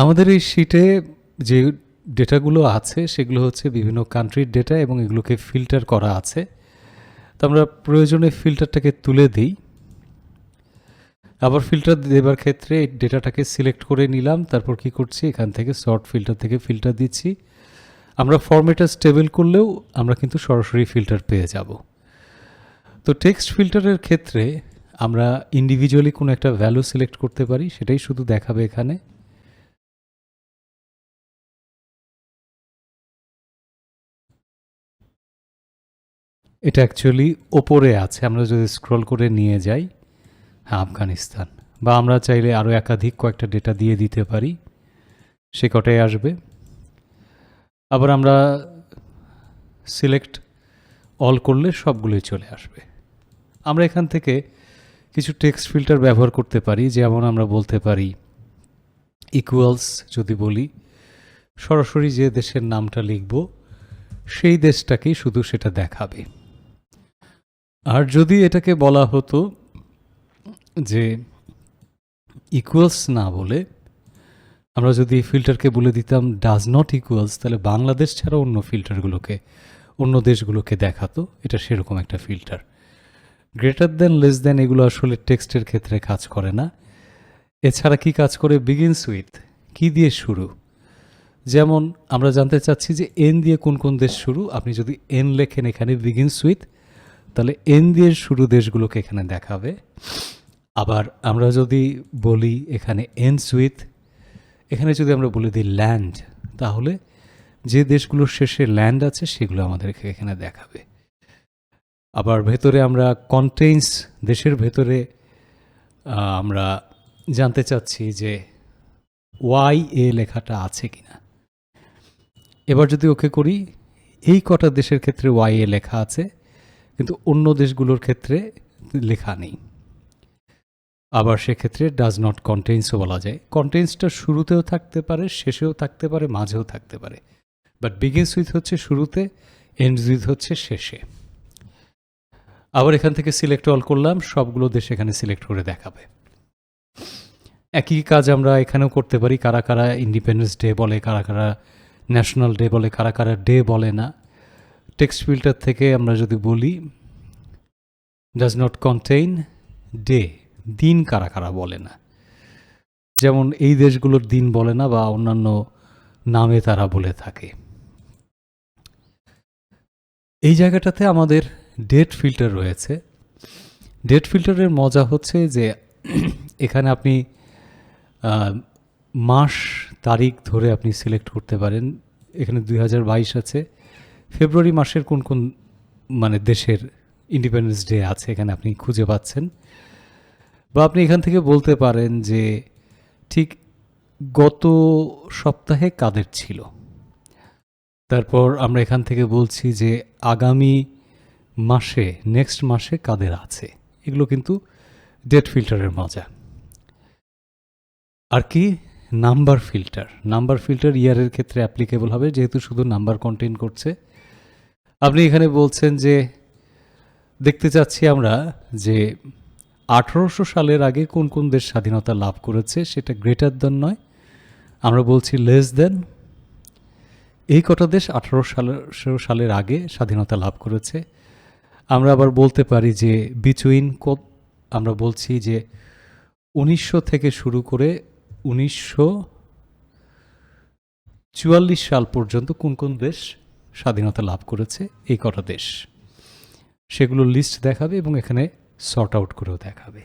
আমাদের এই শীটে যে ডেটাগুলো আছে সেগুলো হচ্ছে বিভিন্ন কান্ট্রির ডেটা এবং এগুলোকে ফিল্টার করা আছে। তো আমরা প্রয়োজনে ফিল্টারটাকে তুলে দিই। আবার ফিল্টার দেবার ক্ষেত্রে এই ডেটাটাকে সিলেক্ট করে নিলাম, তারপর কি করছি এখান থেকে সর্ট ফিল্টার থেকে ফিল্টার দিচ্ছি। আমরা ফরম্যাটে স্টেবল করলেও আমরা কিন্তু সরাসরি ফিল্টার পেয়ে যাব। তো টেক্সট ফিল্টারের ক্ষেত্রে আমরা ইন্ডিভিজুয়ালি কোনো একটা ভ্যালু সিলেক্ট করতে পারি, সেটাই শুধু দেখাবে এখানে। এটা অ্যাকচুয়ালি ওপরে আছে, আমরা যদি স্ক্রল করে নিয়ে যাই, হ্যাঁ আফগানিস্তান, বা আমরা চাইলে আরও একাধিক কয়েকটা ডেটা দিয়ে দিতে পারি, সে কটাই আসবে। আবার আমরা সিলেক্ট অল করলে সবগুলোই চলে আসবে। আমরা এখান থেকে কিছু টেক্সট ফিল্টার ব্যবহার করতে পারি, যেমন আমরা বলতে পারি ইকুয়ালস, যদি বলি সরাসরি যে দেশের নামটা লিখব সেই দেশটাকেই শুধু সেটা দেখাবে। আর যদি এটাকে বলা হতো যে ইকুয়ালস না বলে আমরা যদি ফিল্টারকে বলে দিতাম ডাজ নট ইকুয়ালস, তাহলে বাংলাদেশ ছাড়া অন্য ফিল্টারগুলোকে, অন্য দেশগুলোকে দেখাতো। এটা সেরকম একটা filter. Greater than, less than এগুলো আসলে টেক্সটের ক্ষেত্রে কাজ করে না। এছাড়া কি কাজ করে, বিগিনস উইথ, কি দিয়ে শুরু। যেমন আমরা জানতে চাচ্ছি যে এন দিয়ে কোন কোন দেশ শুরু। আপনি যদি এন লেখেন এখানে বিগিনস উইথ, তাহলে এন দিয়ে শুরু দেশগুলোকে এখানে দেখাবে। আবার আমরা যদি বলি এখানে এন্ডস উইথ, এখানে যদি আমরা বলে দিই ল্যান্ড, তাহলে যে দেশগুলোর শেষে ল্যান্ড আছে সেগুলো আমাদেরকে এখানে দেখাবে। আবার ভেতরে আমরা কন্টেইনস, দেশের ভেতরে আমরা জানতে চাচ্ছি যে ওয়াই এ লেখাটা আছে কিনা। এবার যদি ওকে করি, এই কটা দেশের ক্ষেত্রে ওয়াই এ লেখা আছে, কিন্তু অন্য দেশগুলোর ক্ষেত্রে লেখা নেই। আবার সেক্ষেত্রে ডাজ নট কন্টেইনসও বলা যায়। কন্টেইনসটা শুরুতেও থাকতে পারে, শেষেও থাকতে পারে, মাঝেও থাকতে পারে। বাট বিগিনস উইথ হচ্ছে শুরুতে, এন্ডস উইথ হচ্ছে শেষে। আবার এখান থেকে সিলেক্ট অল করলাম, সবগুলো দেশ এখানে সিলেক্ট করে দেখাবে। একই কাজ আমরা এখানেও করতে পারি। কারা কারা ইন্ডিপেন্ডেন্স ডে বলে, কারা কারা ন্যাশনাল ডে বলে, কারা কারা ডে বলে না। টেক্সট ফিল্টার থেকে আমরা যদি বলি ডাজ নট কন্টেইন ডে, দিন কারা কারা বলে না। যেমন এই দেশগুলোর দিন বলে না, বা অন্যান্য নামে তারা বলে থাকে। এই জায়গাটাতে আমাদের ডেট ফিল্টার রয়েছে। ডেট ফিল্টারের মজা হচ্ছে যে এখানে আপনি মাস তারিখ ধরে আপনি সিলেক্ট করতে পারেন। এখানে 2022 আছে, ফেব্রুয়ারি মাসের কোন কোন মানে দেশের ইন্ডিপেন্ডেন্স ডে আছে এখানে আপনি খুঁজে পাচ্ছেন। বা আপনি এখান থেকে বলতে পারেন যে ঠিক গত সপ্তাহে কাদের ছিল। তারপর আমরা এখান থেকে বলছি যে আগামী মাসে, নেক্সট মাসে কাদের আছে। এগুলো কিন্তু ডেট ফিল্টারের মজা। আর কি, নাম্বার ফিল্টার। নাম্বার ফিল্টার ইয়ারের ক্ষেত্রে অ্যাপ্লিকেবল হবে, যেহেতু শুধু নাম্বার কন্টেইন করছে। আপনি এখানে বলছেন যে দেখতে চাচ্ছি আমরা যে 1800 সালের আগে কোন কোন দেশ স্বাধীনতা লাভ করেছে, সেটা গ্রেটার দেন নয়, আমরা বলছি লেস দেন। এই কটা দেশ 1800 সালের আগে স্বাধীনতা লাভ করেছে। আমরা আবার বলতে পারি যে বিটুইন, আমরা বলছি যে 1900 থেকে শুরু করে 1944 সাল পর্যন্ত কোন কোন দেশ স্বাধীনতা লাভ করেছে, এই কটা দেশ, সেগুলো লিস্ট দেখাবে এবং এখানে সর্ট আউট করেও দেখাবে।